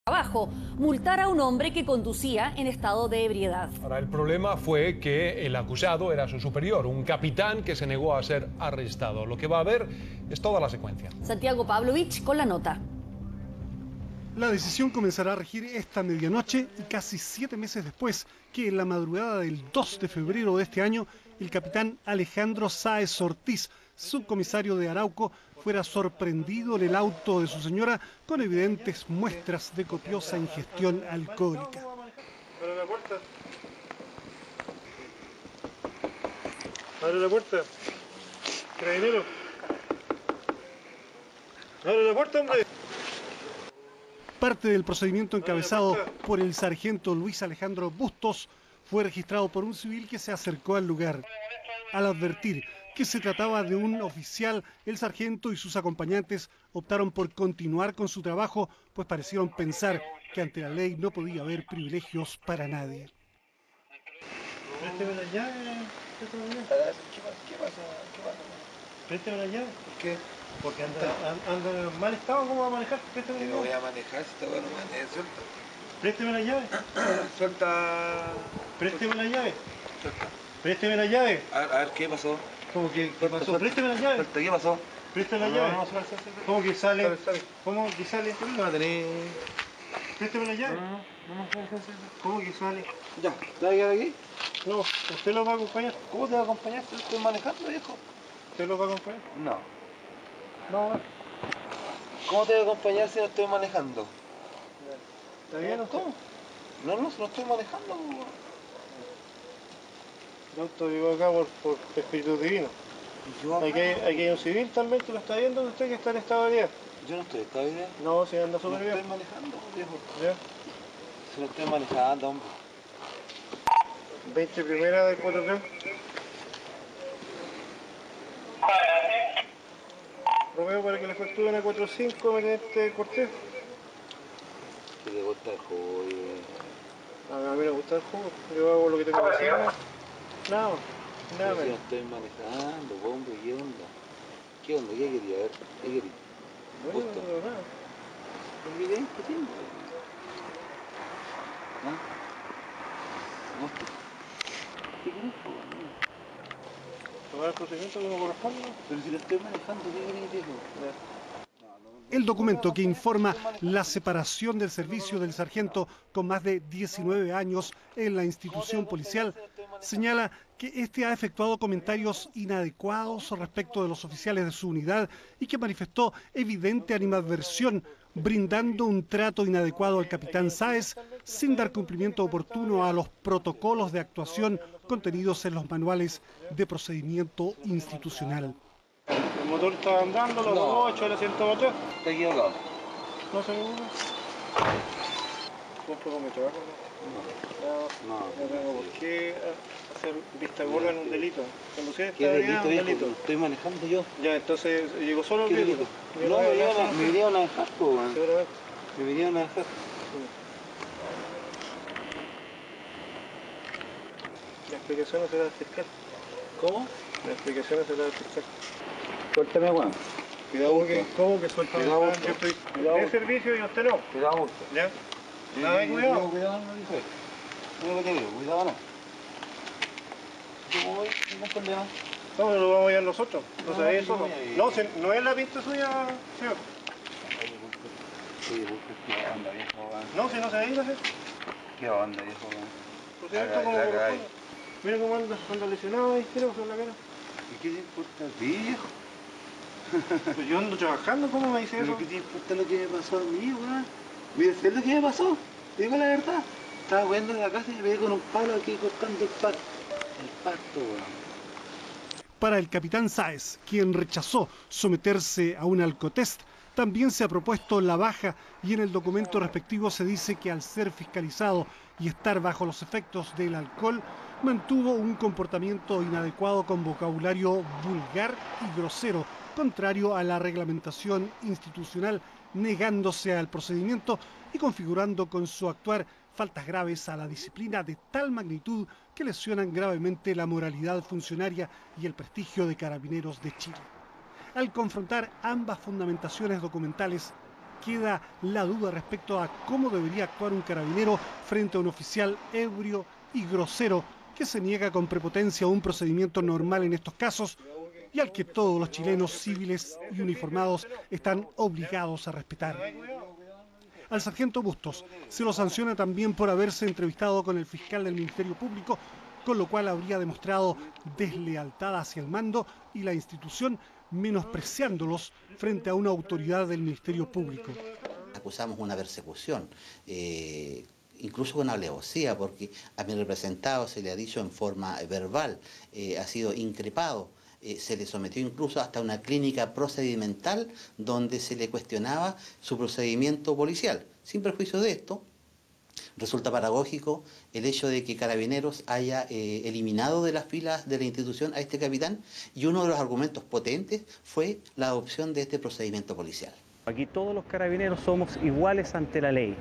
Trabajo, multar a un hombre que conducía en estado de ebriedad. Ahora, el problema fue que el acusado era su superior, un capitán que se negó a ser arrestado. Lo que va a ver es toda la secuencia. Santiago Pavlovich con la nota. La decisión comenzará a regir esta medianoche y casi 7 meses después que en la madrugada del 2 de febrero de este año el capitán Alejandro Sáez Ortiz, subcomisario de Arauco, fuera sorprendido en el auto de su señora con evidentes muestras de copiosa ingestión alcohólica. Abre la puerta. Abre la puerta. Carabinero. Abre la puerta, hombre. Parte del procedimiento encabezado por el sargento Luis Alejandro Bustos fue registrado por un civil que se acercó al lugar. Al advertir que se trataba de un oficial, el sargento y sus acompañantes optaron por continuar con su trabajo, pues parecieron pensar que ante la ley no podía haber privilegios para nadie. Présteme la llave. ¿Qué pasa? Présteme la llave. ¿Por qué? Porque anda en mal estado, ¿cómo va a manejar? Présteme la Yo voy llave. a manejar si te voy a manejar. Suelta. Présteme la llave. Suelta. Présteme la llave. Suelta. Présteme la llave. A ver, ¿qué pasó? ¿Cómo que qué Suelta, pasó? suelta. Présteme la llave. Suelta, ¿qué pasó? Présteme la No, llave. no, suelta. ¿Cómo que sale? Sale. ¿Cómo que sale? No va a tener. Présteme la llave. No. ¿Cómo que sale? Ya, ¿te vas a quedar aquí? No, usted lo va a acompañar. ¿Cómo te va a acompañar si estoy manejando, viejo? ¿Usted lo va a acompañar? No. No, ¿Cómo te voy a acompañar si no estoy manejando? ¿está bien usted? ¿Cómo? No estoy manejando. El auto llegó acá por espíritu divino. Yo, Aquí hay un civil también que lo está viendo usted que está en estado de ebriedad. yo no estoy, ¿está bien? No, si anda No súper estoy bien. manejando, viejo. Ya. Si no estoy manejando, hombre. 20 primera de 4-3. Romeo para que le facturen a 4-5 mediante Cortés. Que te gusta el juego, A mí me gusta el juego, yo hago lo que tengo que hacer. Nada más, nada Si no menos. estoy manejando, hombre, ¿qué onda? ¿Qué onda? ¿Qué quería ver? ¿Qué quería? Bueno, Justo. no, nada. ¿Un video? ¿Qué tengo? ¿Ah? Gusto. ¿Qué querés, po, amigo? Tomar el procedimiento como corresponde. Pero si lo estoy manejando, ¿qué querés, viejo? El documento que informa la separación del servicio del sargento con más de 19 años en la institución policial señala que este ha efectuado comentarios inadecuados respecto de los oficiales de su unidad y que manifestó evidente animadversión, brindando un trato inadecuado al capitán Sáez sin dar cumplimiento oportuno a los protocolos de actuación contenidos en los manuales de procedimiento institucional. El motor está andando, los No. 8, el asiento atrás. Está equivocado. No se preocupe. ¿Cuánto con mi trabajo? No. No tengo por qué hacer vista gorda en un delito. Conducir ¿Qué esta delito, es un viejo? delito. Lo estoy manejando yo. Ya, entonces llegó solo el ¿Qué delito. delito? No, me vinieron a dejar, po, weón. Seguramente. Me vinieron a dejar. La explicación será del fiscal. ¿Cómo? La explicación será del fiscal. Suéltame, weón. ¿Cómo que suelta? Cuidado, Yo estoy cuidado. en servicio y usted no. Cuidado, ¿Ya? Nada de cuidado. Cuidado, no dice. Mira lo que te digo, cuidado no. Yo voy, ningún problema. No, lo vamos a ir nosotros. No No, sabéis no, eso. no, No, no es la pinta suya, señor. Oye, ¿qué onda, viejo, weón? No, si no sabéis hacer. ¿Qué onda, viejo, weón? Procedimiento como corresponde. Mira cómo anda lesionado ahí, creo, en la cara. ¿Y qué te importa a ti, viejo? Pues yo ando trabajando, ¿cómo me dice eso? ¿Pero qué te importa lo que me pasó a mí, weón? Mira, ¿sabes lo que me pasó? Te digo la verdad. Estaba jugando en la casa y me pegué con un palo aquí cortando el pasto. El pasto, weón. Para el capitán Sáez, quien rechazó someterse a un alcotest, también se ha propuesto la baja y en el documento respectivo se dice que al ser fiscalizado y estar bajo los efectos del alcohol, mantuvo un comportamiento inadecuado con vocabulario vulgar y grosero, contrario a la reglamentación institucional, negándose al procedimiento y configurando con su actuar faltas graves a la disciplina de tal magnitud que lesionan gravemente la moralidad funcionaria y el prestigio de Carabineros de Chile. Al confrontar ambas fundamentaciones documentales, queda la duda respecto a cómo debería actuar un carabinero frente a un oficial ebrio y grosero que se niega con prepotencia a un procedimiento normal en estos casos y al que todos los chilenos civiles y uniformados están obligados a respetar. Al sargento Bustos se lo sanciona también por haberse entrevistado con el fiscal del Ministerio Público, con lo cual habría demostrado deslealtad hacia el mando y la institución, menospreciándolos frente a una autoridad del Ministerio Público. Acusamos una persecución, incluso con alevosía, porque a mi representado se le ha dicho en forma verbal, ha sido increpado, se le sometió incluso hasta una clínica procedimental donde se le cuestionaba su procedimiento policial. Sin perjuicio de esto, resulta paradójico el hecho de que Carabineros haya eliminado de las filas de la institución a este capitán, y uno de los argumentos potentes fue la adopción de este procedimiento policial. Aquí todos los carabineros somos iguales ante la ley,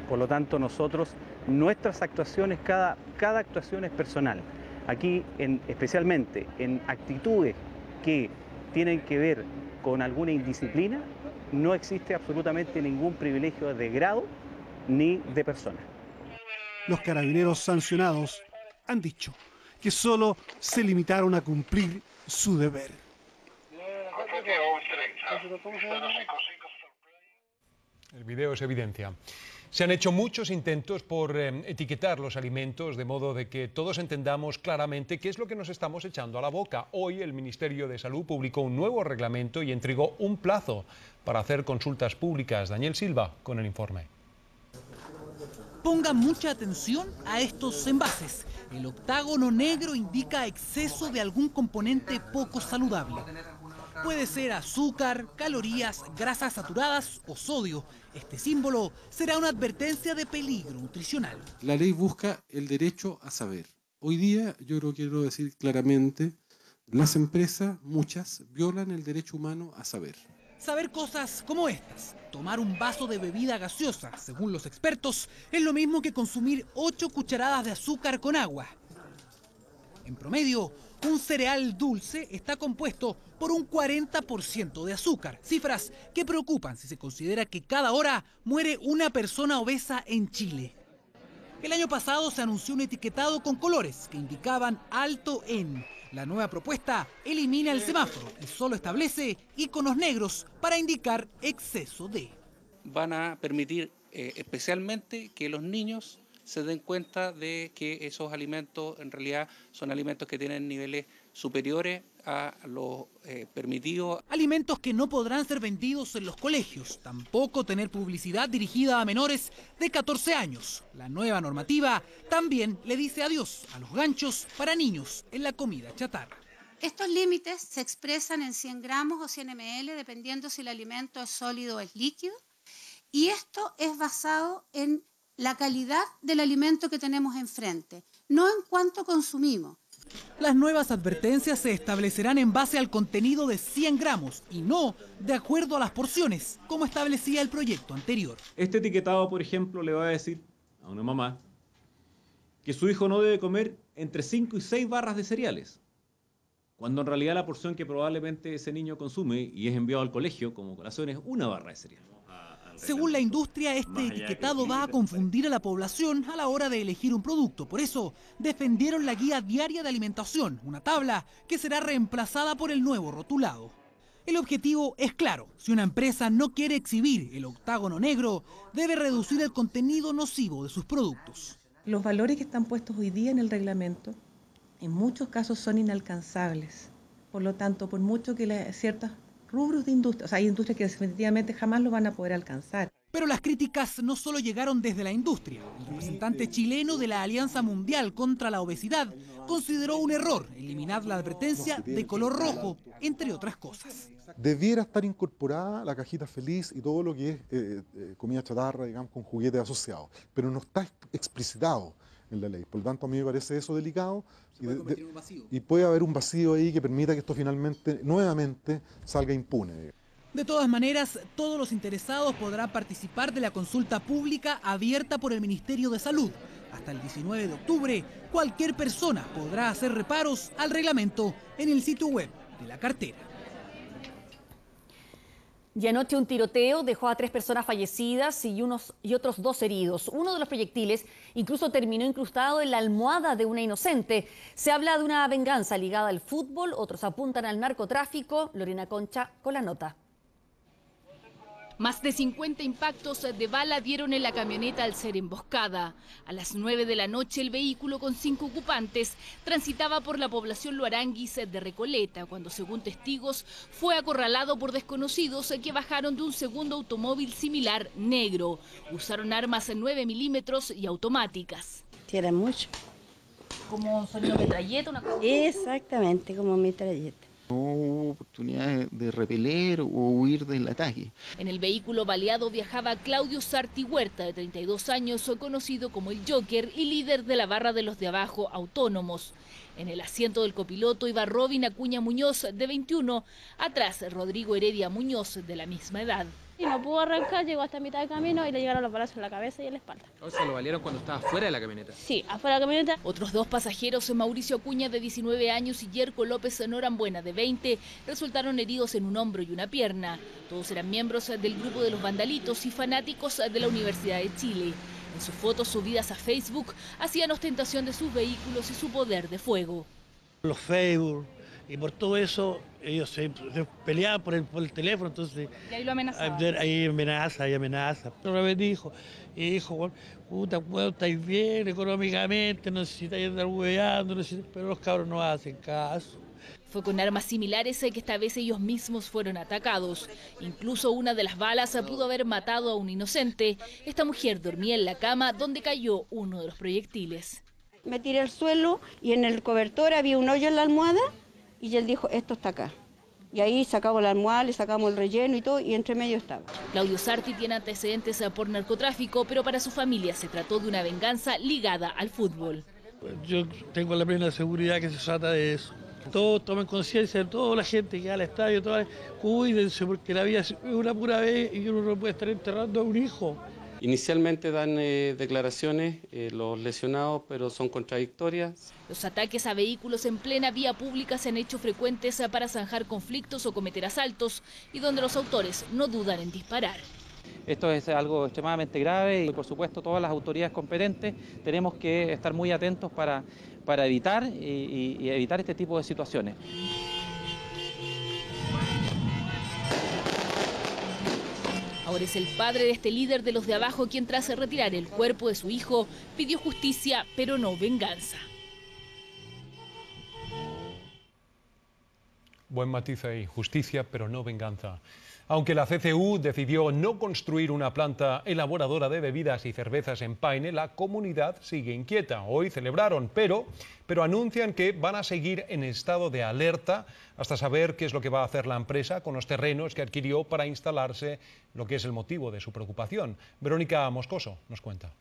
por lo tanto nosotros, nuestras actuaciones, cada actuación es personal. Aquí, especialmente en actitudes que tienen que ver con alguna indisciplina, no existe absolutamente ningún privilegio de grado ni de persona. Los carabineros sancionados han dicho que solo se limitaron a cumplir su deber. El video es evidencia. Se han hecho muchos intentos por etiquetar los alimentos de modo de que todos entendamos claramente qué es lo que nos estamos echando a la boca. Hoy el Ministerio de Salud publicó un nuevo reglamento y entregó un plazo para hacer consultas públicas. Daniel Silva con el informe. Ponga mucha atención a estos envases. El octágono negro indica exceso de algún componente poco saludable. Puede ser azúcar, calorías, grasas saturadas o sodio. Este símbolo será una advertencia de peligro nutricional. La ley busca el derecho a saber. Hoy día, yo quiero decir claramente, las empresas, muchas, violan el derecho humano a saber. Saber cosas como estas. Tomar un vaso de bebida gaseosa, según los expertos, es lo mismo que consumir 8 cucharadas de azúcar con agua. En promedio, un cereal dulce está compuesto por un 40% de azúcar. Cifras que preocupan si se considera que cada hora muere una persona obesa en Chile. El año pasado se anunció un etiquetado con colores que indicaban alto en. La nueva propuesta elimina el semáforo y solo establece iconos negros para indicar exceso de. Van a permitir especialmente que los niños se den cuenta de que esos alimentos en realidad son alimentos que tienen niveles superiores a los permitidos. Alimentos que no podrán ser vendidos en los colegios, tampoco tener publicidad dirigida a menores de 14 años. La nueva normativa también le dice adiós a los ganchos para niños en la comida chatarra. Estos límites se expresan en 100 gramos o 100 ml, dependiendo si el alimento es sólido o es líquido, y esto es basado en la calidad del alimento que tenemos enfrente, no en cuánto consumimos. Las nuevas advertencias se establecerán en base al contenido de 100 gramos y no de acuerdo a las porciones, como establecía el proyecto anterior. Este etiquetado, por ejemplo, le va a decir a una mamá que su hijo no debe comer entre 5 y 6 barras de cereales, cuando en realidad la porción que probablemente ese niño consume y es enviado al colegio como colación es una barra de cereal. Según la industria, este etiquetado va a confundir a la población a la hora de elegir un producto. Por eso, defendieron la guía diaria de alimentación, una tabla que será reemplazada por el nuevo rotulado. El objetivo es claro: si una empresa no quiere exhibir el octágono negro, debe reducir el contenido nocivo de sus productos. Los valores que están puestos hoy día en el reglamento, en muchos casos son inalcanzables. Por lo tanto, por mucho que ciertas rubros de industria, o sea, hay industrias que definitivamente jamás lo van a poder alcanzar. Pero las críticas no solo llegaron desde la industria. El representante chileno de la Alianza Mundial contra la Obesidad consideró un error eliminar la advertencia de color rojo, entre otras cosas. Debiera estar incorporada la cajita feliz y todo lo que es comida chatarra, digamos, con juguetes asociados, pero no está explicitado en la ley. Por lo tanto, a mí me parece eso delicado y puede haber un vacío ahí que permita que esto finalmente, nuevamente, salga impune. De todas maneras, todos los interesados podrán participar de la consulta pública abierta por el Ministerio de Salud. Hasta el 19 de octubre, cualquier persona podrá hacer reparos al reglamento en el sitio web de la cartera. Y anoche un tiroteo dejó a 3 personas fallecidas y otros 2 heridos. Uno de los proyectiles incluso terminó incrustado en la almohada de una inocente. Se habla de una venganza ligada al fútbol, otros apuntan al narcotráfico. Lorena Concha con la nota. Más de 50 impactos de bala dieron en la camioneta al ser emboscada. A las 9 de la noche el vehículo con 5 ocupantes transitaba por la población Luaranguis de Recoleta cuando, según testigos, fue acorralado por desconocidos que bajaron de un segundo automóvil similar negro. Usaron armas 9 milímetros y automáticas. Tiran mucho. ¿Como sonido metralleta? Exactamente, como metralleta. No hubo oportunidad de repeler o huir del ataque. En el vehículo baleado viajaba Claudio Sarti Huerta, de 32 años, conocido como el Joker y líder de la barra de los de abajo autónomos. En el asiento del copiloto iba Robin Acuña Muñoz, de 21, atrás Rodrigo Heredia Muñoz, de la misma edad. Y no pudo arrancar, llegó hasta mitad de camino y le llegaron los balazos en la cabeza y en la espalda. O sea, lo balearon cuando estaba fuera de la camioneta. Sí, afuera de la camioneta. Otros 2 pasajeros, Mauricio Acuña, de 19 años, y Yerko López Norambuena, de 20, resultaron heridos en un hombro y una pierna. Todos eran miembros del grupo de los vandalitos y fanáticos de la Universidad de Chile. En sus fotos subidas a Facebook, hacían ostentación de sus vehículos y su poder de fuego. Los Facebook y por todo eso ellos se peleaban por el teléfono, entonces... Y ahí lo amenazaban. Hay amenaza. Una vez dijo, puta, estáis bien económicamente, no necesitáis andar hueveando, pero los cabros no hacen caso. Fue con armas similares que esta vez ellos mismos fueron atacados. Incluso una de las balas pudo haber matado a un inocente. Esta mujer dormía en la cama donde cayó uno de los proyectiles. Me tiré al suelo y en el cobertor había un hoyo en la almohada y él dijo, esto está acá. Y ahí sacamos la almohada, le sacamos el relleno y todo, y entre medio estaba. Claudio Sarti tiene antecedentes por narcotráfico, pero para su familia se trató de una venganza ligada al fútbol. Yo tengo la plena seguridad que se trata de eso. Todos tomen conciencia, toda la gente que va al estadio, cuídense porque la vida es una pura vez y uno no puede estar enterrando a un hijo. Inicialmente dan declaraciones los lesionados, pero son contradictorias. Los ataques a vehículos en plena vía pública se han hecho frecuentes para zanjar conflictos o cometer asaltos y donde los autores no dudan en disparar. Esto es algo extremadamente grave y, por supuesto, todas las autoridades competentes tenemos que estar muy atentos para evitar y evitar este tipo de situaciones. Ahora es el padre de este líder de los de abajo quien, tras retirar el cuerpo de su hijo, pidió justicia, pero no venganza. Buen matiz ahí, justicia, pero no venganza. Aunque la CCU decidió no construir una planta elaboradora de bebidas y cervezas en Paine, la comunidad sigue inquieta. Hoy celebraron, pero anuncian que van a seguir en estado de alerta hasta saber qué es lo que va a hacer la empresa con los terrenos que adquirió para instalarse, lo que es el motivo de su preocupación. Verónica Moscoso nos cuenta.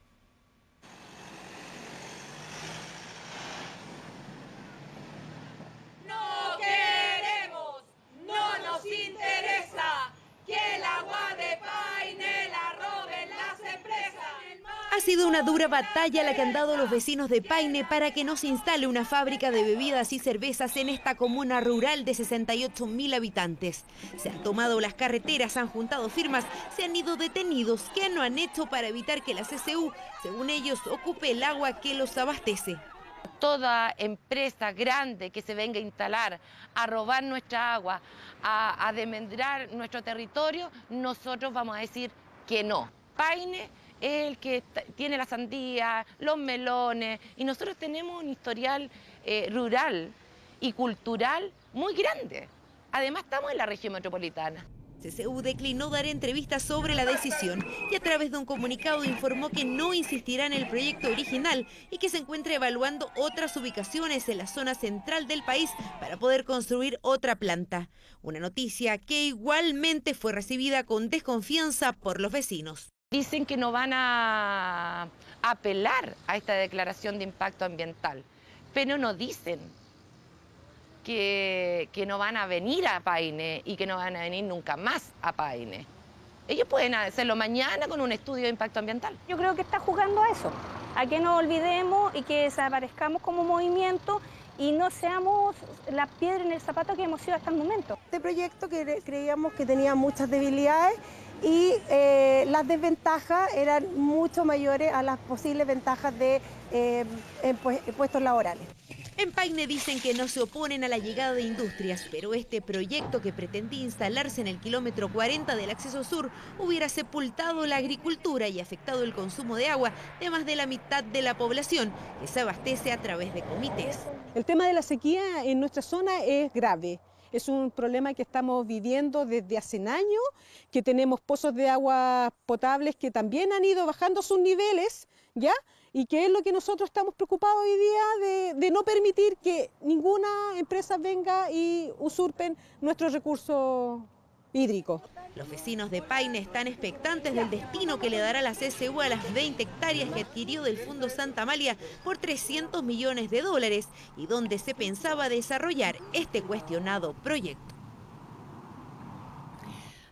Ha sido una dura batalla la que han dado los vecinos de Paine para que no se instale una fábrica de bebidas y cervezas en esta comuna rural de 68.000 habitantes. Se han tomado las carreteras, han juntado firmas, se han ido detenidos. ¿Qué no han hecho para evitar que la CCU, según ellos, ocupe el agua que los abastece? Toda empresa grande que se venga a instalar, a robar nuestra agua, a desmembrar nuestro territorio, nosotros vamos a decir que no. Paine es el que tiene la sandía, los melones, y nosotros tenemos un historial rural y cultural muy grande. Además estamos en la región metropolitana. CCU declinó dar entrevistas sobre la decisión y a través de un comunicado informó que no insistirá en el proyecto original y que se encuentra evaluando otras ubicaciones en la zona central del país para poder construir otra planta. Una noticia que igualmente fue recibida con desconfianza por los vecinos. Dicen que no van a apelar a esta declaración de impacto ambiental, pero no dicen que no van a venir a Paine y que no van a venir nunca más a Paine. Ellos pueden hacerlo mañana con un estudio de impacto ambiental. Yo creo que está jugando a eso, a que no olvidemos y que desaparezcamos como movimiento y no seamos la piedra en el zapato que hemos sido hasta el momento. Este proyecto que creíamos que tenía muchas debilidades y las desventajas eran mucho mayores a las posibles ventajas de puestos laborales. En Paine dicen que no se oponen a la llegada de industrias, pero este proyecto que pretendía instalarse en el kilómetro 40 del acceso sur hubiera sepultado la agricultura y afectado el consumo de agua de más de la mitad de la población, que se abastece a través de comités. El tema de la sequía en nuestra zona es grave. Es un problema que estamos viviendo desde hace años, que tenemos pozos de agua potables que también han ido bajando sus niveles, ¿ya? Y que es lo que nosotros estamos preocupados hoy día de no permitir que ninguna empresa venga y usurpen nuestros recursos hídricos. Los vecinos de Paine están expectantes del destino que le dará la CSU a las 20 hectáreas que adquirió del Fondo Santa Amalia por $300 millones y donde se pensaba desarrollar este cuestionado proyecto.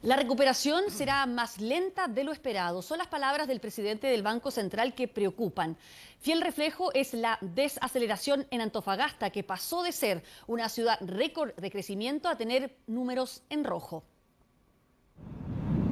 La recuperación será más lenta de lo esperado. Son las palabras del presidente del Banco Central que preocupan. Fiel reflejo es la desaceleración en Antofagasta, que pasó de ser una ciudad récord de crecimiento a tener números en rojo.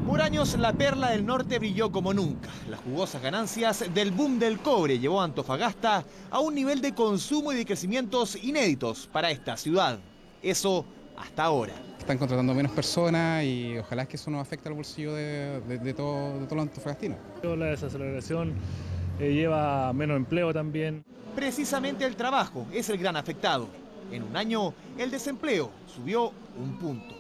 Por años la perla del norte brilló como nunca. Las jugosas ganancias del boom del cobre llevó a Antofagasta a un nivel de consumo y de crecimientos inéditos para esta ciudad. Eso hasta ahora. Están contratando menos personas y ojalá que eso no afecte al bolsillo de todos los antofagastinos. La desaceleración lleva menos empleo también. Precisamente el trabajo es el gran afectado. En un año el desempleo subió un punto.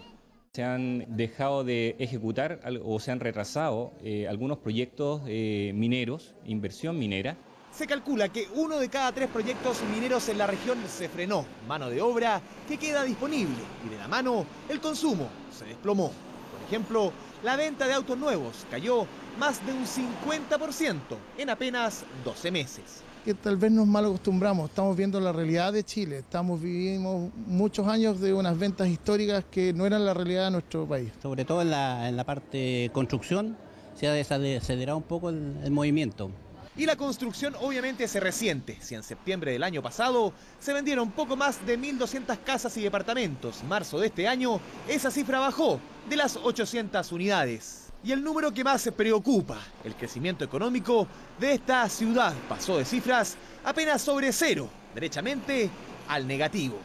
Se han dejado de ejecutar o se han retrasado algunos proyectos mineros, inversión minera. Se calcula que 1 de cada 3 proyectos mineros en la región se frenó. Mano de obra que queda disponible y de la mano el consumo se desplomó. Por ejemplo, la venta de autos nuevos cayó más de un 50% en apenas 12 meses. Que tal vez nos mal acostumbramos, estamos viendo la realidad de Chile, vivimos muchos años de unas ventas históricas que no eran la realidad de nuestro país. Sobre todo en la parte construcción se ha desacelerado un poco el movimiento. Y la construcción obviamente se resiente. Si en septiembre del año pasado se vendieron poco más de 1.200 casas y departamentos, marzo de este año esa cifra bajó de las 800 unidades. Y el número que más se preocupa, el crecimiento económico de esta ciudad pasó de cifras apenas sobre cero, derechamente al negativo.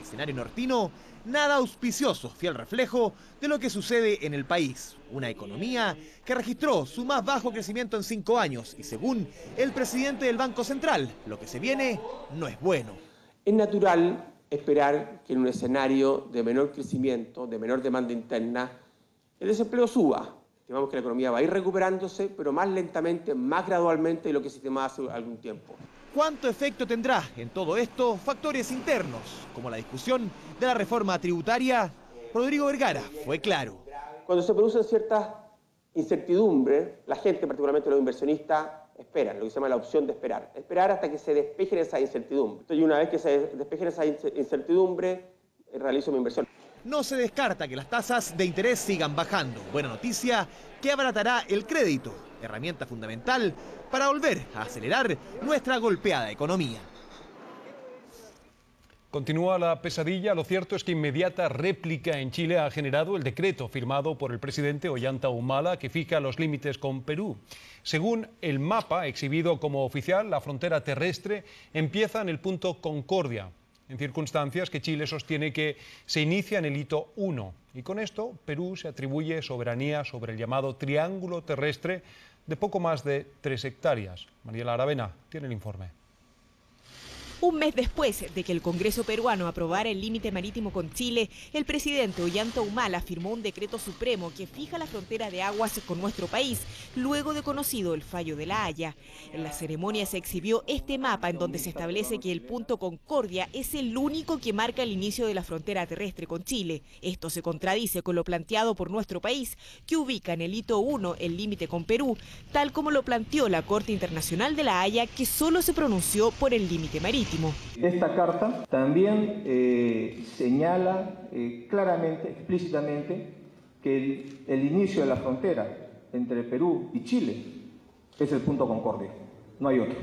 Escenario nortino, nada auspicioso, fiel reflejo de lo que sucede en el país. Una economía que registró su más bajo crecimiento en 5 años y según el presidente del Banco Central, lo que se viene no es bueno. Es natural esperar que en un escenario de menor crecimiento, de menor demanda interna, el desempleo suba. Estimamos que la economía va a ir recuperándose, pero más lentamente, más gradualmente de lo que se estimaba hace algún tiempo. ¿Cuánto efecto tendrá en todo esto factores internos, como la discusión de la reforma tributaria? Rodrigo Vergara fue claro. Cuando se producen ciertas incertidumbres, la gente, particularmente los inversionistas, esperan, lo que se llama la opción de esperar. Esperar hasta que se despejen esas incertidumbres. Y una vez que se despejen esas incertidumbres, realizo mi inversión. No se descarta que las tasas de interés sigan bajando. Buena noticia que abaratará el crédito, herramienta fundamental para volver a acelerar nuestra golpeada economía. Continúa la pesadilla. Lo cierto es que inmediata réplica en Chile ha generado el decreto firmado por el presidente Ollanta Humala que fija los límites con Perú. Según el mapa exhibido como oficial, la frontera terrestre empieza en el punto Concordia, en circunstancias que Chile sostiene que se inicia en el hito 1. Y con esto, Perú se atribuye soberanía sobre el llamado triángulo terrestre de poco más de 3 hectáreas. Mariela Aravena tiene el informe. Un mes después de que el Congreso peruano aprobara el límite marítimo con Chile, el presidente Ollanta Humala firmó un decreto supremo que fija la frontera de aguas con nuestro país, luego de conocido el fallo de La Haya. En la ceremonia se exhibió este mapa en donde se establece que el punto Concordia es el único que marca el inicio de la frontera terrestre con Chile. Esto se contradice con lo planteado por nuestro país, que ubica en el hito 1 el límite con Perú, tal como lo planteó la Corte Internacional de La Haya, que solo se pronunció por el límite marítimo. Esta carta también señala claramente, explícitamente, que el inicio de la frontera entre Perú y Chile es el punto Concordia, no hay otro.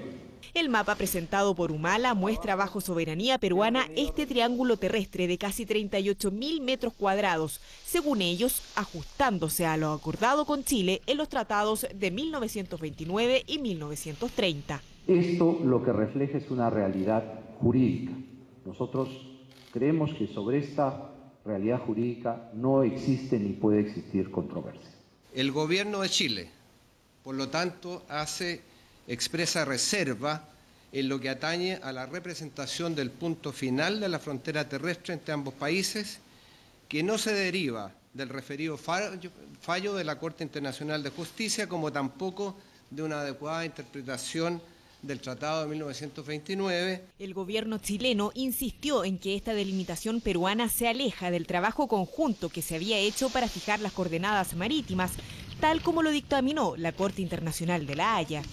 El mapa presentado por Humala muestra bajo soberanía peruana este triángulo terrestre de casi 38.000 metros cuadrados, según ellos, ajustándose a lo acordado con Chile en los tratados de 1929 y 1930. Esto lo que refleja es una realidad jurídica. Nosotros creemos que sobre esta realidad jurídica no existe ni puede existir controversia. El gobierno de Chile, por lo tanto, expresa reserva en lo que atañe a la representación del punto final de la frontera terrestre entre ambos países, que no se deriva del referido fallo de la Corte Internacional de Justicia, como tampoco de una adecuada interpretación del Tratado de 1929. El gobierno chileno insistió en que esta delimitación peruana se aleja del trabajo conjunto que se había hecho para fijar las coordenadas marítimas, tal como lo dictaminó la Corte Internacional de La Haya.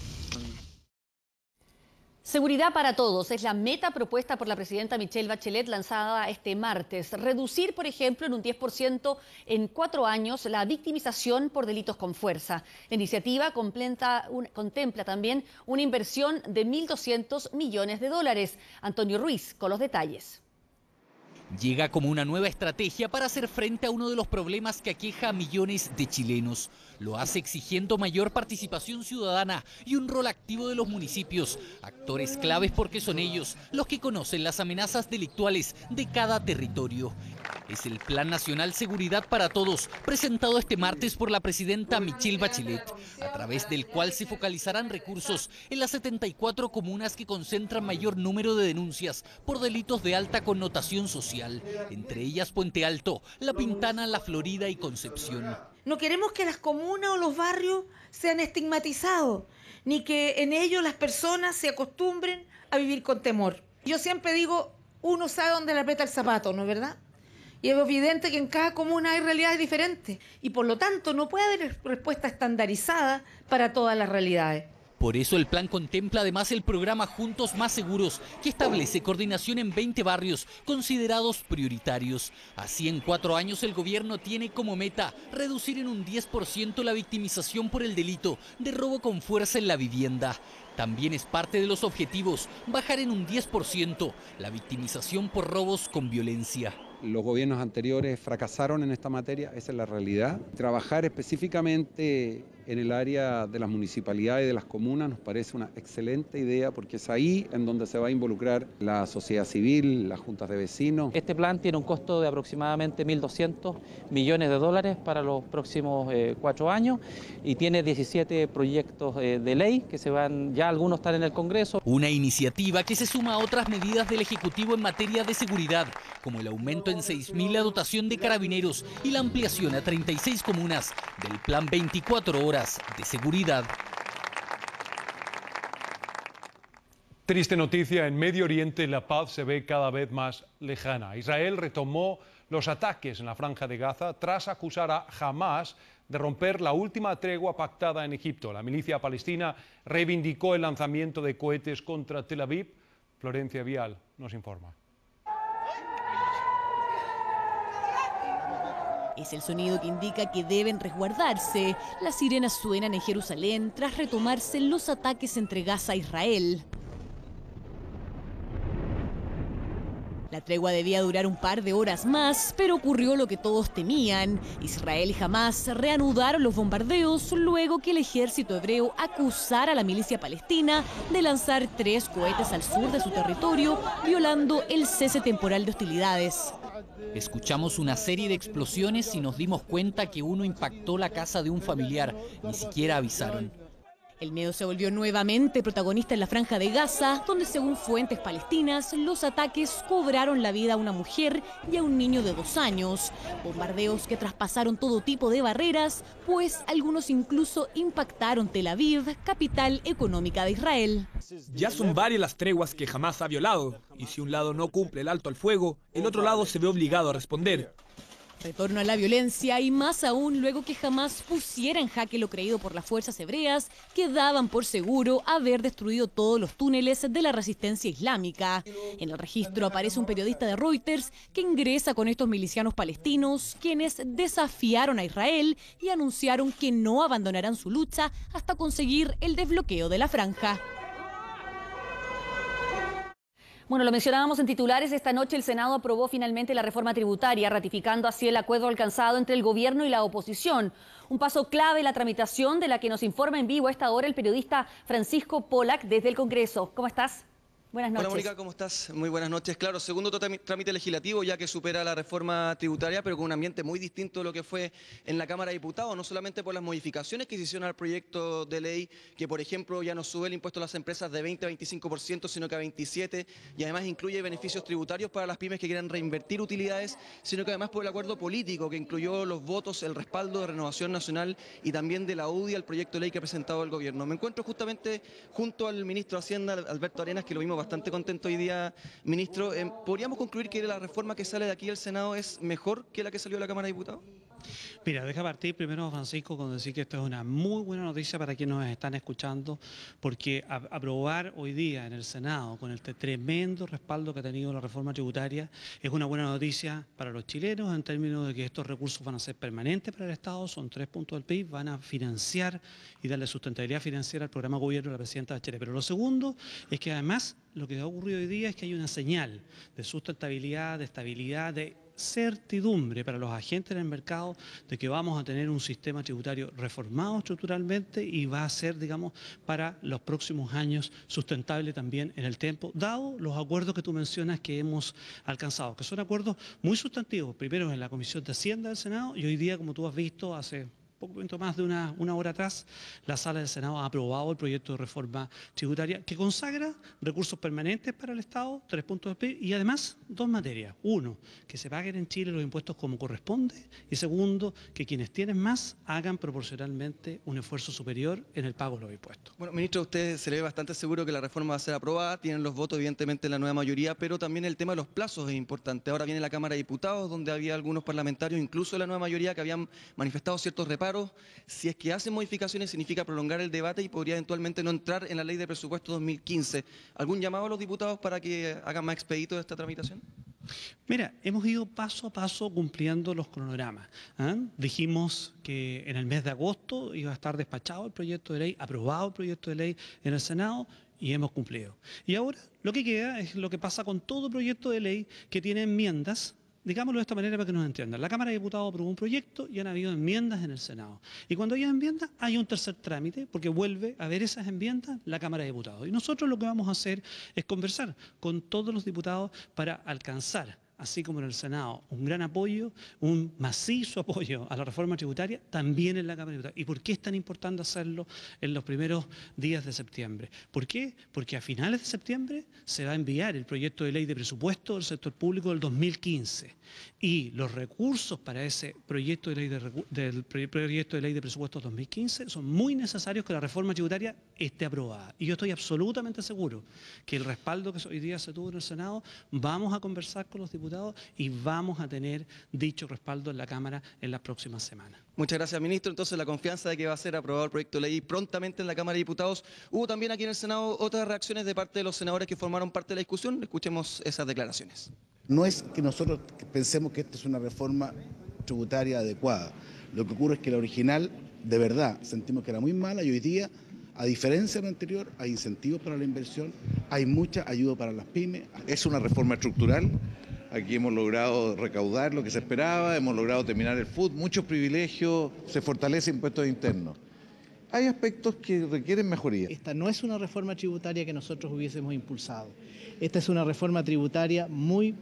Seguridad para todos es la meta propuesta por la presidenta Michelle Bachelet lanzada este martes. Reducir, por ejemplo, en un 10% en 4 años la victimización por delitos con fuerza. La iniciativa contempla también una inversión de 1.200 millones de dólares. Antonio Ruiz con los detalles. Llega como una nueva estrategia para hacer frente a uno de los problemas que aqueja a millones de chilenos. Lo hace exigiendo mayor participación ciudadana y un rol activo de los municipios, actores claves porque son ellos los que conocen las amenazas delictuales de cada territorio. Es el Plan Nacional Seguridad para Todos, presentado este martes por la presidenta Michelle Bachelet, a través del cual se focalizarán recursos en las 74 comunas que concentran mayor número de denuncias por delitos de alta connotación social, entre ellas Puente Alto, La Pintana, La Florida y Concepción. No queremos que las comunas o los barrios sean estigmatizados, ni que en ellos las personas se acostumbren a vivir con temor. Yo siempre digo, uno sabe dónde le aprieta el zapato, ¿no es verdad? Y es evidente que en cada comuna hay realidades diferentes y por lo tanto no puede haber respuesta estandarizada para todas las realidades. Por eso el plan contempla además el programa Juntos Más Seguros, que establece coordinación en 20 barrios considerados prioritarios. Así, en 4 años el gobierno tiene como meta reducir en un 10% la victimización por el delito de robo con fuerza en la vivienda. También es parte de los objetivos bajar en un 10% la victimización por robos con violencia. Los gobiernos anteriores fracasaron en esta materia, esa es la realidad. Trabajar específicamente en el área de las municipalidades y de las comunas nos parece una excelente idea porque es ahí en donde se va a involucrar la sociedad civil, las juntas de vecinos. Este plan tiene un costo de aproximadamente 1.200 millones de dólares para los próximos 4 años y tiene 17 proyectos de ley que ya algunos están en el Congreso. Una iniciativa que se suma a otras medidas del Ejecutivo en materia de seguridad, como el aumento en 6.000 la dotación de carabineros y la ampliación a 36 comunas del Plan 24 Horas de Seguridad. Triste noticia, en Medio Oriente la paz se ve cada vez más lejana. Israel retomó los ataques en la Franja de Gaza tras acusar a Hamás de romper la última tregua pactada en Egipto. La milicia palestina reivindicó el lanzamiento de cohetes contra Tel Aviv. Florencia Vial nos informa. Es el sonido que indica que deben resguardarse. Las sirenas suenan en Jerusalén tras retomarse los ataques entre Gaza e Israel. La tregua debía durar un par de horas más, pero ocurrió lo que todos temían. Israel y Hamás reanudaron los bombardeos luego que el ejército hebreo acusara a la milicia palestina de lanzar 3 cohetes al sur de su territorio, violando el cese temporal de hostilidades. Escuchamos una serie de explosiones y nos dimos cuenta que uno impactó la casa de un familiar. Ni siquiera avisaron. El miedo se volvió nuevamente protagonista en la Franja de Gaza, donde según fuentes palestinas, los ataques cobraron la vida a una mujer y a un niño de 2 años. Bombardeos que traspasaron todo tipo de barreras, pues algunos incluso impactaron Tel Aviv, capital económica de Israel. Ya son varias las treguas que Hamás ha violado, y si un lado no cumple el alto al fuego, el otro lado se ve obligado a responder. Retorno a la violencia y más aún luego que Hamás pusiera en jaque lo creído por las fuerzas hebreas que daban por seguro haber destruido todos los túneles de la resistencia islámica. En el registro aparece un periodista de Reuters que ingresa con estos milicianos palestinos, quienes desafiaron a Israel y anunciaron que no abandonarán su lucha hasta conseguir el desbloqueo de la franja. Bueno, lo mencionábamos en titulares, esta noche el Senado aprobó finalmente la reforma tributaria, ratificando así el acuerdo alcanzado entre el gobierno y la oposición. Un paso clave en la tramitación de la que nos informa en vivo a esta hora el periodista Francisco Pollack desde el Congreso. ¿Cómo estás? Buenas noches. Hola Mónica, ¿cómo estás? Muy buenas noches. Claro, segundo trámite legislativo ya que supera la reforma tributaria, pero con un ambiente muy distinto de lo que fue en la Cámara de Diputados, no solamente por las modificaciones que se hicieron al proyecto de ley, que por ejemplo ya no sube el impuesto a las empresas de 20 a 25%, sino que a 27%, y además incluye beneficios tributarios para las pymes que quieran reinvertir utilidades, sino que además por el acuerdo político que incluyó los votos, el respaldo de Renovación Nacional y también de la UDI al proyecto de ley que ha presentado el gobierno. Me encuentro justamente junto al ministro de Hacienda, Alberto Arenas, que lo vimos bastante contento hoy día, ministro. ¿Podríamos concluir que la reforma que sale de aquí del Senado es mejor que la que salió de la Cámara de Diputados? Mira, deja partir primero, Francisco, con decir que esto es una muy buena noticia para quienes nos están escuchando, porque aprobar hoy día en el Senado con este tremendo respaldo que ha tenido la reforma tributaria es una buena noticia para los chilenos en términos de que estos recursos van a ser permanentes para el Estado, son 3 puntos del PIB, van a financiar y darle sustentabilidad financiera al programa de gobierno de la presidenta Bachelet. Pero lo segundo es que además lo que ha ocurrido hoy día es que hay una señal de sustentabilidad, de estabilidad, de certidumbre para los agentes en el mercado de que vamos a tener un sistema tributario reformado estructuralmente y va a ser, digamos, para los próximos años sustentable también en el tiempo, dado los acuerdos que tú mencionas que hemos alcanzado, que son acuerdos muy sustantivos, primero en la Comisión de Hacienda del Senado y hoy día, como tú has visto, hace poco más de una hora atrás, la Sala del Senado ha aprobado el proyecto de reforma tributaria que consagra recursos permanentes para el Estado, 3 puntos del PIB, y además 2 materias. Uno, que se paguen en Chile los impuestos como corresponde, y segundo, que quienes tienen más hagan proporcionalmente un esfuerzo superior en el pago de los impuestos. Bueno, ministro, usted se le ve bastante seguro que la reforma va a ser aprobada, tienen los votos evidentemente en la nueva mayoría, pero también el tema de los plazos es importante. Ahora viene la Cámara de Diputados, donde había algunos parlamentarios, incluso de la nueva mayoría, que habían manifestado ciertos reparos. Si es que hacen modificaciones significa prolongar el debate y podría eventualmente no entrar en la ley de presupuesto 2015. ¿Algún llamado a los diputados para que hagan más expedito esta tramitación? Mira, hemos ido paso a paso cumpliendo los cronogramas. Dijimos que en el mes de agosto iba a estar despachado el proyecto de ley, aprobado el proyecto de ley en el Senado, y hemos cumplido. Y ahora lo que queda es lo que pasa con todo proyecto de ley que tiene enmiendas. Digámoslo de esta manera para que nos entiendan. La Cámara de Diputados aprobó un proyecto y han habido enmiendas en el Senado. Y cuando hay enmiendas, hay un tercer trámite, porque vuelve a ver esas enmiendas la Cámara de Diputados. Y nosotros lo que vamos a hacer es conversar con todos los diputados para alcanzar, así como en el Senado, un gran apoyo, un macizo apoyo a la reforma tributaria, también en la Cámara de Diputados. ¿Y por qué es tan importante hacerlo en los primeros días de septiembre? ¿Por qué? Porque a finales de septiembre se va a enviar el proyecto de ley de presupuesto del sector público del 2015. Y los recursos para ese proyecto de ley proyecto de ley de presupuesto 2015 son muy necesarios que la reforma tributaria esté aprobada. Y yo estoy absolutamente seguro que el respaldo que hoy día se tuvo en el Senado, vamos a conversar con los diputados y vamos a tener dicho respaldo en la Cámara en las próximas semanas. Muchas gracias, ministro. Entonces, la confianza de que va a ser aprobado el proyecto de ley prontamente en la Cámara de Diputados. Hubo también aquí en el Senado otras reacciones de parte de los senadores que formaron parte de la discusión. Escuchemos esas declaraciones. No es que nosotros pensemos que esta es una reforma tributaria adecuada. Lo que ocurre es que la original, de verdad, sentimos que era muy mala y hoy día, a diferencia de lo anterior, hay incentivos para la inversión, hay mucha ayuda para las pymes. Es una reforma estructural. Aquí hemos logrado recaudar lo que se esperaba, hemos logrado terminar el FUT, muchos privilegios, se fortalece impuestos internos. Hay aspectos que requieren mejoría. Esta no es una reforma tributaria que nosotros hubiésemos impulsado. Esta es una reforma tributaria muy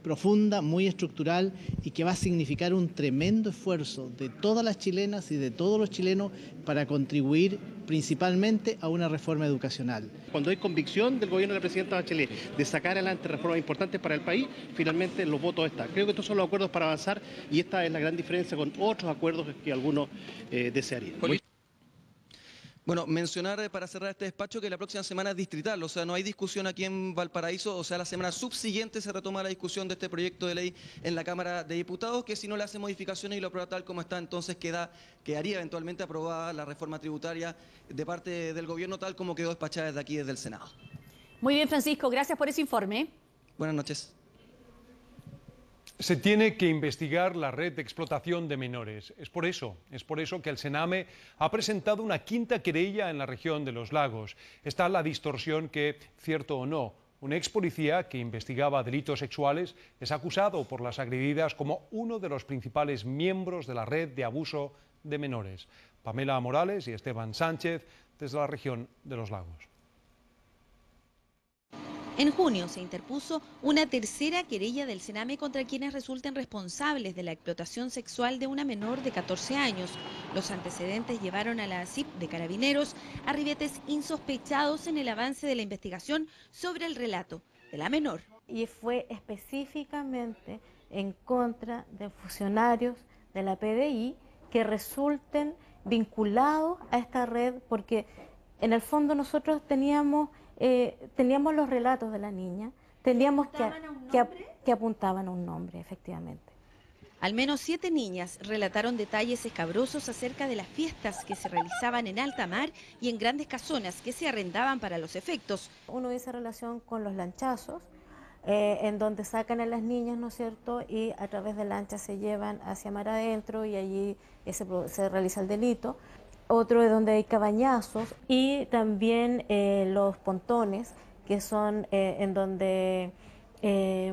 profunda, muy estructural y que va a significar un tremendo esfuerzo de todas las chilenas y de todos los chilenos para contribuir principalmente a una reforma educacional. Cuando hay convicción del gobierno de la presidenta Bachelet de sacar adelante reformas importantes para el país, finalmente los votos están. Creo que estos son los acuerdos para avanzar y esta es la gran diferencia con otros acuerdos que algunos desearían. Bueno, mencionar para cerrar este despacho que la próxima semana es distrital, o sea, no hay discusión aquí en Valparaíso, o sea, la semana subsiguiente se retoma la discusión de este proyecto de ley en la Cámara de Diputados, que si no le hace modificaciones y lo aprueba tal como está, entonces quedaría eventualmente aprobada la reforma tributaria de parte del gobierno tal como quedó despachada desde aquí, desde el Senado. Muy bien, Francisco, gracias por ese informe. Buenas noches. Se tiene que investigar la red de explotación de menores. Es por eso que el Sename ha presentado una quinta querella en la región de los lagos. Está la distorsión que, cierto o no, Un ex policía que investigaba delitos sexuales es acusado por las agredidas como uno de los principales miembros de la red de abuso de menores. Pamela Morales y Esteban Sánchez desde la región de Los Lagos. En junio se interpuso una tercera querella del Sename contra quienes resulten responsables de la explotación sexual de una menor de 14 años. Los antecedentes llevaron a la ASIP de Carabineros a ribetes insospechados en el avance de la investigación sobre el relato de la menor. Y fue específicamente en contra de funcionarios de la PDI que resulten vinculados a esta red, porque en el fondo nosotros teníamos los relatos de la niña, teníamos que apuntaban a un nombre, efectivamente. Al menos 7 niñas relataron detalles escabrosos acerca de las fiestas que se realizaban en alta mar y en grandes casonas que se arrendaban para los efectos. Uno dice relación con los lanchazos, en donde sacan a las niñas, ¿no es cierto?, y a través de lanchas se llevan hacia mar adentro y allí se realiza el delito. Otro es donde hay cabañazos y también los pontones, que son en donde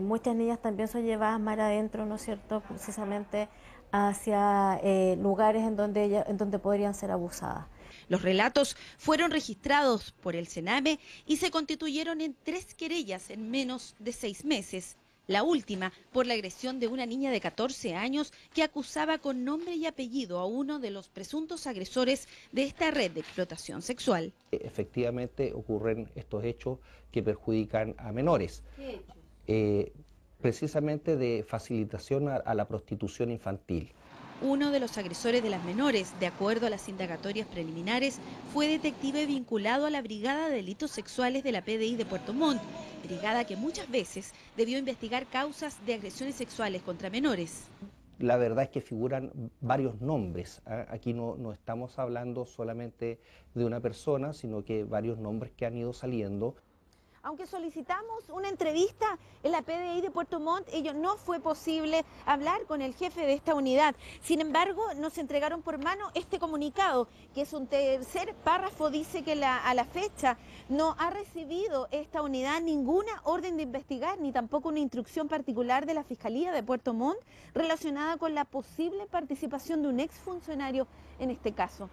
muchas niñas también son llevadas mar adentro, ¿no es cierto?, precisamente hacia lugares en donde podrían ser abusadas. Los relatos fueron registrados por el Sename y se constituyeron en 3 querellas en menos de 6 meses. La última por la agresión de una niña de 14 años que acusaba con nombre y apellido a uno de los presuntos agresores de esta red de explotación sexual. Efectivamente ocurren estos hechos que perjudican a menores. ¿Qué hecho? Precisamente de facilitación a la prostitución infantil. Uno de los agresores de las menores, de acuerdo a las indagatorias preliminares, fue detective vinculado a la Brigada de Delitos Sexuales de la PDI de Puerto Montt, brigada que muchas veces debió investigar causas de agresiones sexuales contra menores. La verdad es que figuran varios nombres. Aquí no estamos hablando solamente de una persona, sino que varios nombres que han ido saliendo. Aunque solicitamos una entrevista en la PDI de Puerto Montt, ello no fue posible hablar con el jefe de esta unidad. Sin embargo, nos entregaron por mano este comunicado, que es un tercer párrafo, dice que a la fecha no ha recibido esta unidad ninguna orden de investigar, ni tampoco una instrucción particular de la Fiscalía de Puerto Montt relacionada con la posible participación de un exfuncionario en este caso.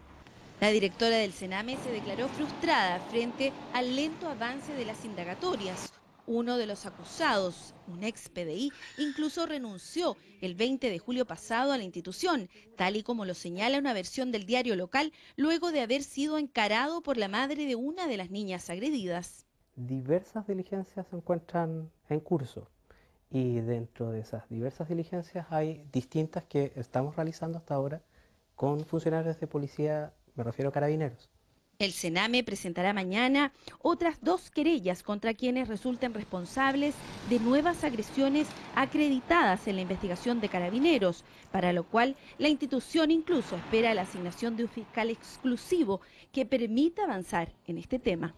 La directora del Sename se declaró frustrada frente al lento avance de las indagatorias. Uno de los acusados, un ex PDI, incluso renunció el 20 de julio pasado a la institución, tal y como lo señala una versión del diario local, luego de haber sido encarado por la madre de una de las niñas agredidas. Diversas diligencias se encuentran en curso y dentro de esas diversas diligencias hay distintas que estamos realizando hasta ahora con funcionarios de policía. Me refiero a Carabineros. El Sename presentará mañana otras 2 querellas contra quienes resulten responsables de nuevas agresiones acreditadas en la investigación de Carabineros, para lo cual la institución incluso espera la asignación de un fiscal exclusivo que permita avanzar en este tema.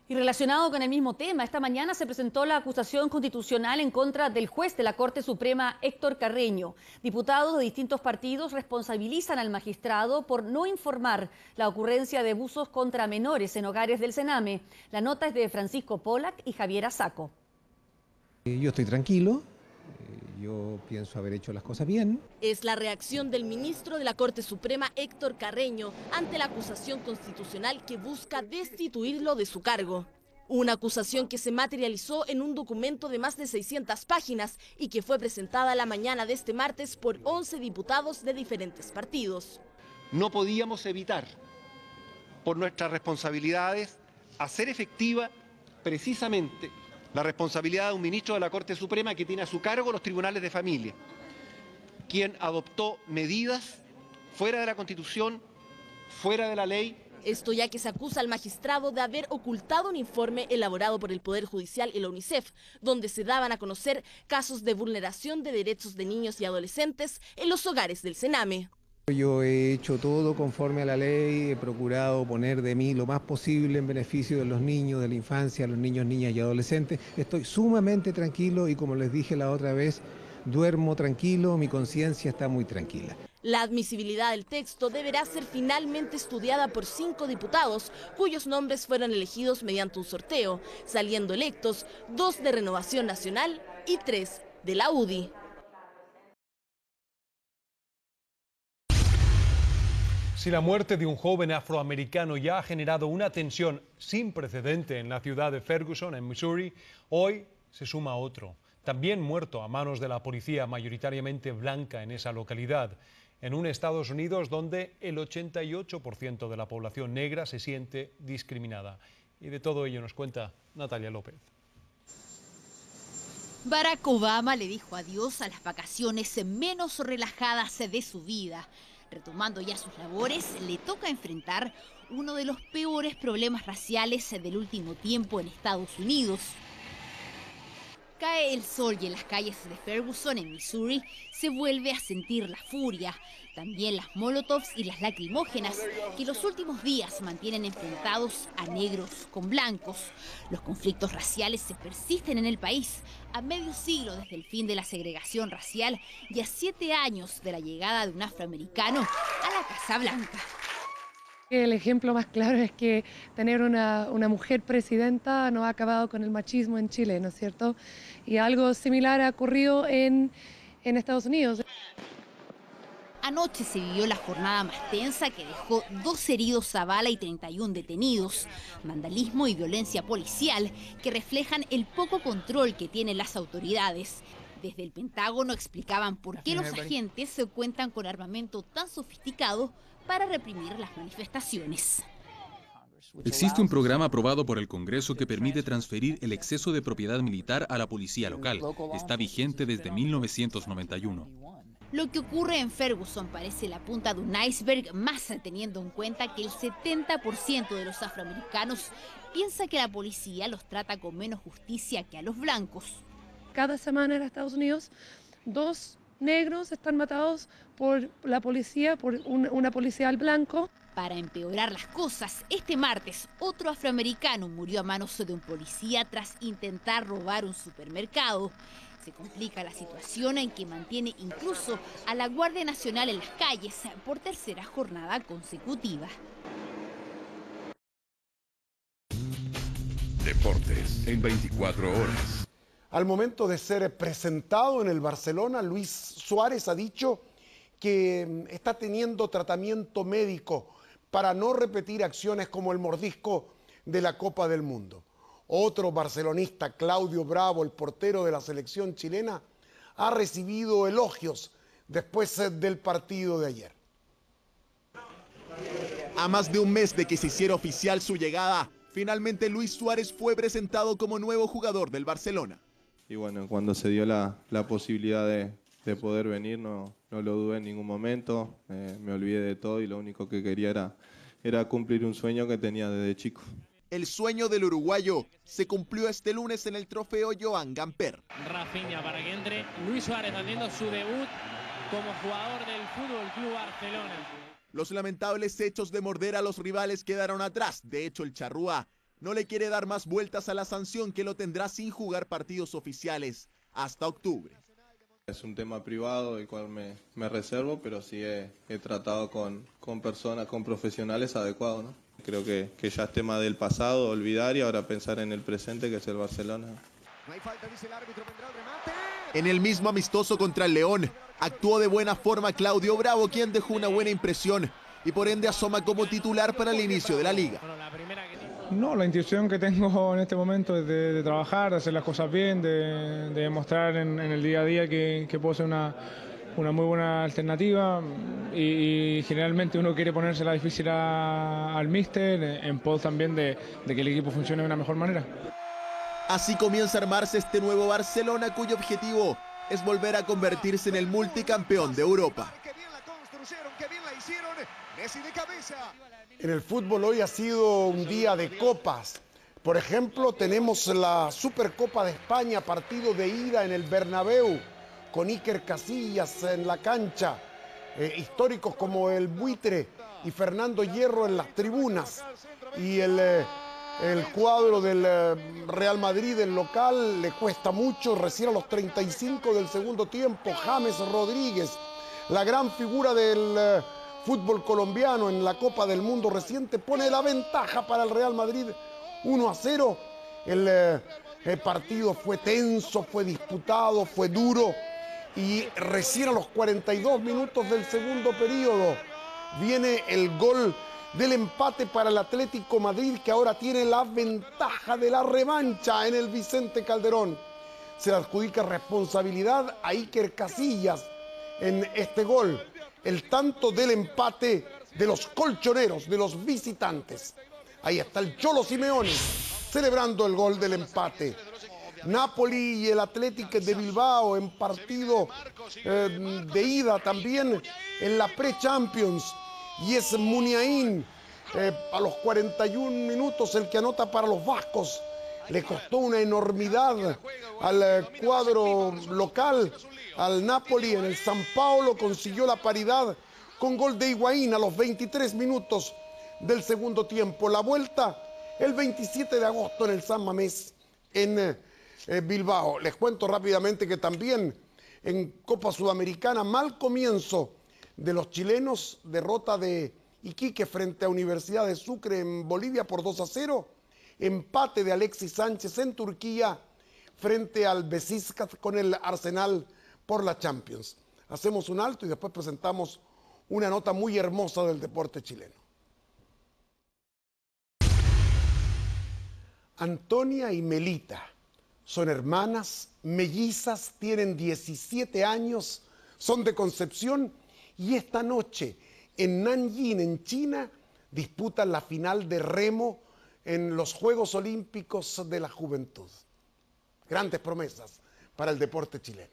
Y relacionado con el mismo tema, esta mañana se presentó la acusación constitucional en contra del juez de la Corte Suprema, Héctor Carreño. Diputados de distintos partidos responsabilizan al magistrado por no informar la ocurrencia de abusos contra menores en hogares del Sename. La nota es de Francisco Pollack y Javier Azaco. Yo estoy tranquilo. Yo pienso haber hecho las cosas bien. Es la reacción del ministro de la Corte Suprema, Héctor Carreño, ante la acusación constitucional que busca destituirlo de su cargo. Una acusación que se materializó en un documento de más de 600 páginas y que fue presentada la mañana de este martes por 11 diputados de diferentes partidos. No podíamos evitar, por nuestras responsabilidades, hacer efectiva precisamente la responsabilidad de un ministro de la Corte Suprema que tiene a su cargo los tribunales de familia, quien adoptó medidas fuera de la Constitución, fuera de la ley. Esto ya que se acusa al magistrado de haber ocultado un informe elaborado por el Poder Judicial y la UNICEF, donde se daban a conocer casos de vulneración de derechos de niños y adolescentes en los hogares del Sename. Yo he hecho todo conforme a la ley, he procurado poner de mí lo más posible en beneficio de los niños, de la infancia, los niños, niñas y adolescentes. Estoy sumamente tranquilo y como les dije la otra vez, duermo tranquilo, mi conciencia está muy tranquila. La admisibilidad del texto deberá ser finalmente estudiada por 5 diputados, cuyos nombres fueron elegidos mediante un sorteo, saliendo electos 2 de Renovación Nacional y 3 de la UDI. Si la muerte de un joven afroamericano ya ha generado una tensión sin precedente en la ciudad de Ferguson, en Missouri, hoy se suma otro, también muerto a manos de la policía mayoritariamente blanca en esa localidad, en un Estados Unidos donde el 88% de la población negra se siente discriminada. Y de todo ello nos cuenta Natalia López. Barack Obama le dijo adiós a las vacaciones menos relajadas de su vida. Retomando ya sus labores, le toca enfrentar uno de los peores problemas raciales del último tiempo en Estados Unidos. Cae el sol y en las calles de Ferguson, en Missouri, se vuelve a sentir la furia. También las molotovs y las lacrimógenas, que los últimos días mantienen enfrentados a negros con blancos. Los conflictos raciales se persisten en el país a medio siglo desde el fin de la segregación racial y a 7 años de la llegada de un afroamericano a la Casa Blanca. El ejemplo más claro es que tener una mujer presidenta no ha acabado con el machismo en Chile, ¿no es cierto? Y algo similar ha ocurrido en Estados Unidos. Anoche se vivió la jornada más tensa que dejó 2 heridos a bala y 31 detenidos. Vandalismo y violencia policial que reflejan el poco control que tienen las autoridades. Desde el Pentágono explicaban por qué los agentes se cuentan con armamento tan sofisticado para reprimir las manifestaciones. Existe un programa aprobado por el Congreso que permite transferir el exceso de propiedad militar a la policía local. Está vigente desde 1991. Lo que ocurre en Ferguson parece la punta de un iceberg, más teniendo en cuenta que el 70% de los afroamericanos piensa que la policía los trata con menos justicia que a los blancos. Cada semana en Estados Unidos, 2 negros están matados por la policía, por una policial blanco. Para empeorar las cosas, este martes otro afroamericano murió a manos de un policía tras intentar robar un supermercado. Se complica la situación en que mantiene incluso a la Guardia Nacional en las calles por 3ª jornada consecutiva. Deportes en 24 horas. Al momento de ser presentado en el Barcelona, Luis Suárez ha dicho que está teniendo tratamiento médico para no repetir acciones como el mordisco de la Copa del Mundo. Otro barcelonista, Claudio Bravo, el portero de la selección chilena, ha recibido elogios después del partido de ayer. A más de un mes de que se hiciera oficial su llegada, finalmente Luis Suárez fue presentado como nuevo jugador del Barcelona. Y bueno, cuando se dio la posibilidad de poder venir, no lo dudé en ningún momento, me olvidé de todo y lo único que quería era cumplir un sueño que tenía desde chico. El sueño del uruguayo se cumplió este lunes en el trofeo Joan Gamper. Rafinha para que entre Luis Suárez haciendo su debut como jugador del Fútbol Club Barcelona. Los lamentables hechos de morder a los rivales quedaron atrás. De hecho, el charrúa no le quiere dar más vueltas a la sanción que lo tendrá sin jugar partidos oficiales hasta octubre. Es un tema privado del cual me reservo, pero sí he tratado con personas, con profesionales adecuados, ¿no? Creo que ya es tema del pasado, olvidar y ahora pensar en el presente, que es el Barcelona. No hay falta, dice el árbitro, vendrá el remate. En el mismo amistoso contra el León, actuó de buena forma Claudio Bravo, quien dejó una buena impresión y por ende asoma como titular para el inicio de la liga. No, la intención que tengo en este momento es de trabajar, de hacer las cosas bien, de demostrar en el día a día que puedo ser una muy buena alternativa y generalmente uno quiere ponérsela difícil al míster en pos también de que el equipo funcione de una mejor manera. Así comienza a armarse este nuevo Barcelona, cuyo objetivo es volver a convertirse en el multicampeón de Europa. En el fútbol hoy ha sido un día de copas. Por ejemplo, tenemos la Supercopa de España, partido de ida en el Bernabéu, con Iker Casillas en la cancha, históricos como el Buitre y Fernando Hierro en las tribunas, y el cuadro del Real Madrid, el local, le cuesta mucho, recién a los 35 del segundo tiempo, James Rodríguez la gran figura del fútbol colombiano en la Copa del Mundo reciente, pone la ventaja para el Real Madrid 1-0. El partido fue tenso, fue disputado, fue duro, y recién a los 42 minutos del segundo periodo viene el gol del empate para el Atlético Madrid, que ahora tiene la ventaja de la revancha en el Vicente Calderón. Se le adjudica responsabilidad a Iker Casillas en este gol, el tanto del empate de los colchoneros, de los visitantes. Ahí está el Cholo Simeone celebrando el gol del empate. Napoli y el Athletic de Bilbao en partido de ida también en la Pre-Champions. Y es Muniain a los 41 minutos el que anota para los vascos. Le costó una enormidad al cuadro local, al Napoli. En el San Paolo consiguió la paridad con gol de Higuaín a los 23 minutos del segundo tiempo. La vuelta el 27 de agosto en el San Mamés en Bilbao. Les cuento rápidamente que también en Copa Sudamericana, mal comienzo de los chilenos, derrota de Iquique frente a Universidad de Sucre en Bolivia por 2-0, empate de Alexis Sánchez en Turquía frente al Beşiktaş con el Arsenal por la Champions. Hacemos un alto y después presentamos una nota muy hermosa del deporte chileno. Antonia y Melita son hermanas, mellizas, tienen 17 años, son de Concepción y esta noche en Nanjing, en China, disputan la final de remo en los Juegos Olímpicos de la Juventud. Grandes promesas para el deporte chileno.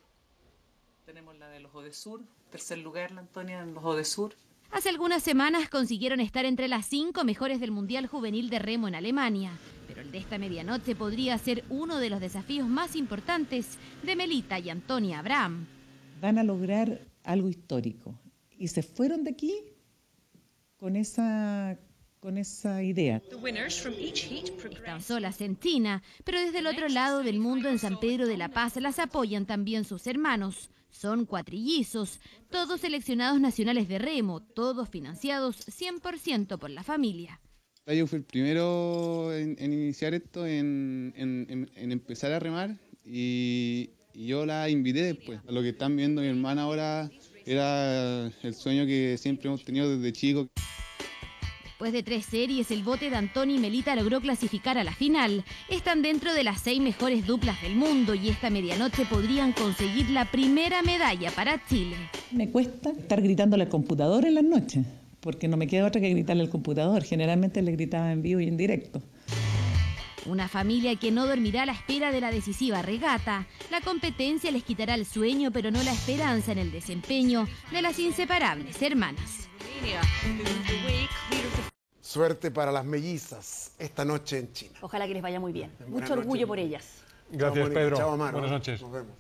Tenemos la de los Odesur, tercer lugar la Antonia en los Odesur. Hace algunas semanas consiguieron estar entre las 5 mejores del Mundial Juvenil de Remo en Alemania. Pero el de esta medianoche podría ser uno de los desafíos más importantes de Melita y Antonia Abraham. Van a lograr algo histórico y se fueron de aquí con esa idea. Están solas en China, pero desde el otro lado del mundo, en San Pedro de la Paz, las apoyan también sus hermanos. Son cuatrillizos, todos seleccionados nacionales de remo, todos financiados 100% por la familia. Yo fui el primero en iniciar esto, en empezar a remar, y yo la invité después. Lo que están viendo mi hermana ahora era el sueño que siempre hemos tenido desde chicos. Después de 3 series, el bote de Antonia y Melita logró clasificar a la final. Están dentro de las 6 mejores duplas del mundo y esta medianoche podrían conseguir la primera medalla para Chile. Me cuesta estar gritándole al computador en las noches, porque no me queda otra que gritarle al computador. Generalmente le gritaba en vivo y en directo. Una familia que no dormirá a la espera de la decisiva regata. La competencia les quitará el sueño, pero no la esperanza en el desempeño de las inseparables hermanas. Suerte para las mellizas esta noche en China. Ojalá que les vaya muy bien. Mucho orgullo por ellas. Gracias, Pedro. Chao, Amaro. Buenas noches. Nos vemos.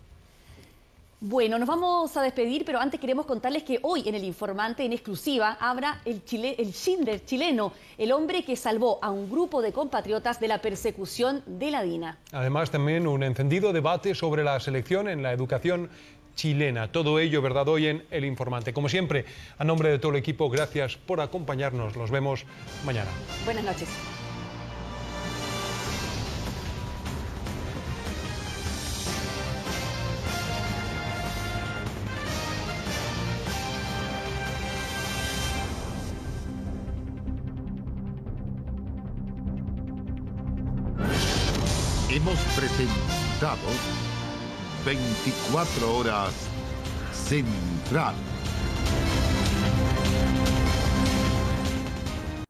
Bueno, nos vamos a despedir, pero antes queremos contarles que hoy en El Informante, en exclusiva, habrá el Schindler chileno, el hombre que salvó a un grupo de compatriotas de la persecución de la DINA. Además, también un encendido debate sobre la selección en la educación chilena. Todo ello, ¿verdad?, hoy en El Informante. Como siempre, a nombre de todo el equipo, gracias por acompañarnos. Los vemos mañana. Buenas noches. Hemos presentado 24 horas Central.